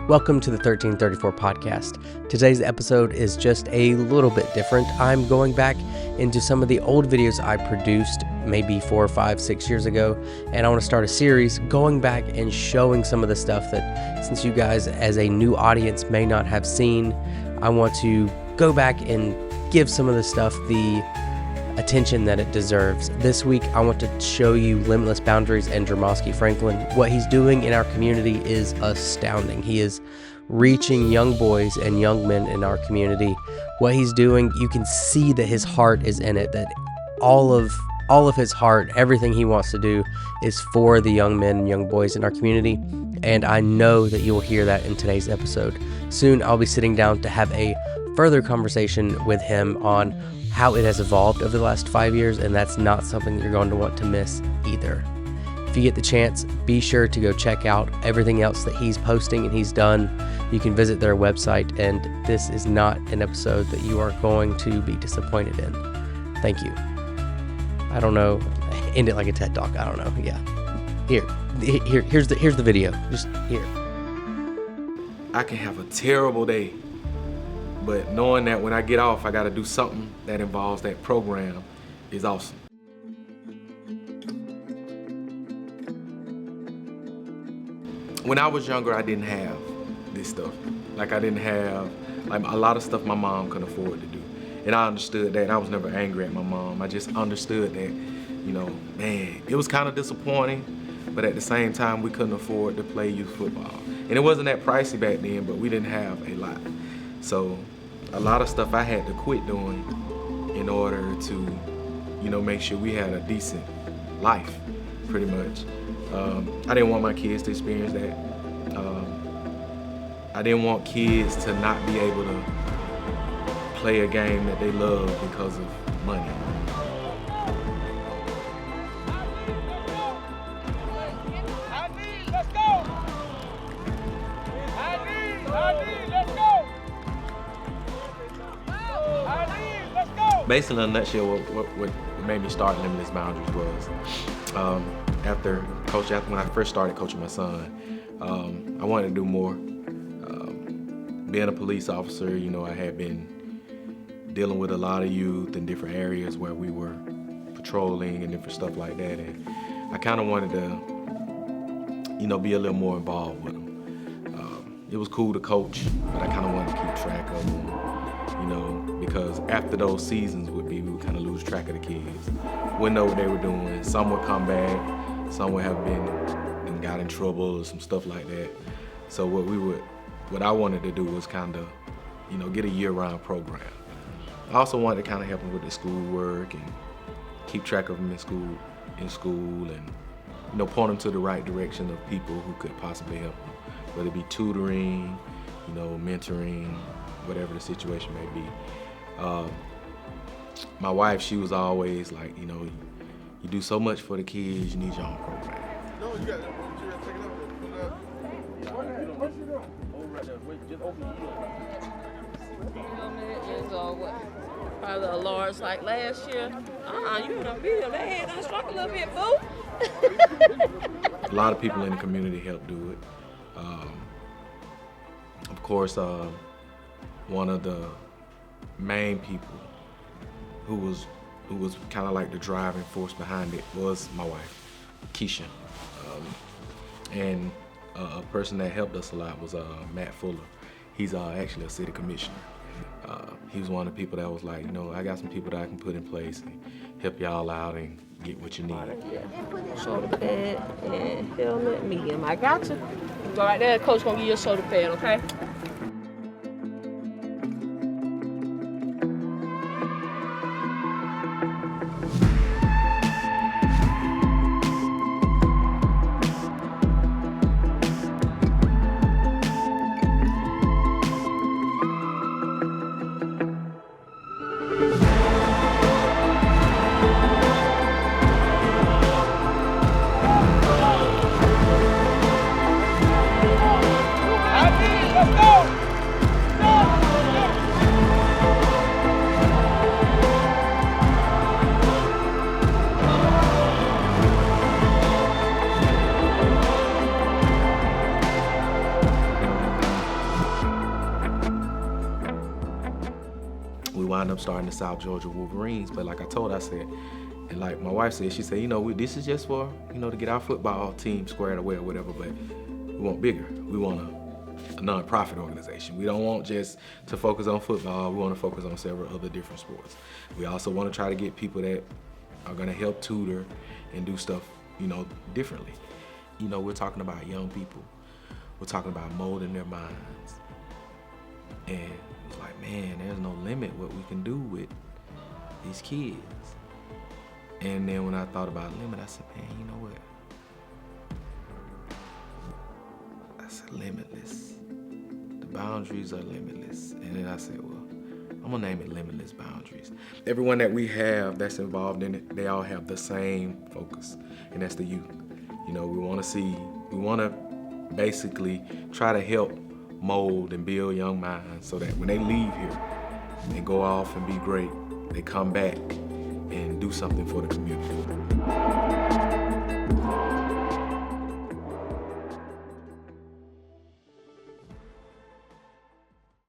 Welcome to the 1334 podcast. Today's episode is just a little bit different. I'm going back into some of the old videos I produced maybe 4, 5, 6 years ago, and I want to start a series going back and showing some of the stuff that, since you guys as a new audience may not have seen, I want to go back and give some of the stuff the attention that it deserves. This week, I want to show you Limitless Boundaries and Dramoski Franklin. What he's doing in our community is astounding. He is reaching young boys and young men in our community. What he's doing, you can see that his heart is in it, that all of his heart, everything he wants to do is for the young men and young boys in our community. And I know that you will hear that in today's episode. Soon, I'll be sitting down to have a further conversation with him on how it has evolved over the last 5 years, and that's not something that you're going to want to miss either. If you get the chance, be sure to go check out everything else that he's posting and he's done. You can visit their website, and this is not an episode that you are going to be disappointed in. Thank you. I don't know, end it like a TED Talk. I don't know. Yeah. Here's the video. Just here. I can have a terrible day, but knowing that when I get off, I got to do something that involves that program is awesome. When I was younger, I didn't have this stuff. Like I didn't have, like a lot of stuff my mom couldn't afford to do. And I understood that. I was never angry at my mom. I just understood that, man, it was kind of disappointing, but at the same time, we couldn't afford to play youth football. And it wasn't that pricey back then, but we didn't have a lot. So a lot of stuff I had to quit doing in order to, make sure we had a decent life, pretty much. I didn't want my kids to experience that. I didn't want kids to not be able to play a game that they love because of money. Basically, in a nutshell, what made me start Limitless Boundaries was after when I first started coaching my son, I wanted to do more. Being a police officer, I had been dealing with a lot of youth in different areas where we were patrolling and different stuff like that, and I kind of wanted to, be a little more involved with them. It was cool to coach, but I kind of wanted to keep track of them. Because after those seasons we would kind of lose track of the kids. Wouldn't know what they were doing. Some would come back, some would have been and got in trouble or some stuff like that. So what I wanted to do was kind of, get a year-round program. I also wanted to kind of help them with their schoolwork and keep track of them in school, and point them to the right direction of people who could possibly help them, whether it be tutoring, mentoring, whatever the situation may be. My wife, she was always like, you do so much for the kids, you need your own program. No, you got to take it up. Probably a large like last year. You done beat him. They had done struck a little bit, boo. A lot of people in the community help do it. Of course, one of the main people who was kind of like the driving force behind it was my wife, Keisha. And a person that helped us a lot was Matt Fuller. He's actually a city commissioner. He was one of the people that was like, I got some people that I can put in place and help y'all out and get what you need. Shoulder pad and helmet, medium. I got you. Go right there, coach gonna give you a shoulder pad, okay? Let's go! wound up starting the South Georgia Wolverines. But like I told, I said, and like my wife said, she said, this is just for, to get our football team squared away or whatever, but we want bigger. We want a non-profit organization. We don't want just to focus on football. We want to focus on several other different sports. We also want to try to get people that are going to help tutor and do stuff, differently. We're talking about young people. We're talking about molding their minds. And it's like, man, there's no limit what we can do with these kids. And then when I thought about limit, I said, man, you know what? I said, limitless. The boundaries are limitless. And then I said, well, I'm gonna name it Limitless Boundaries. Everyone that we have that's involved in it, they all have the same focus, and that's the youth. We want to basically try to help mold and build young minds so that when they leave here, they go off and be great, they come back and do something for the community.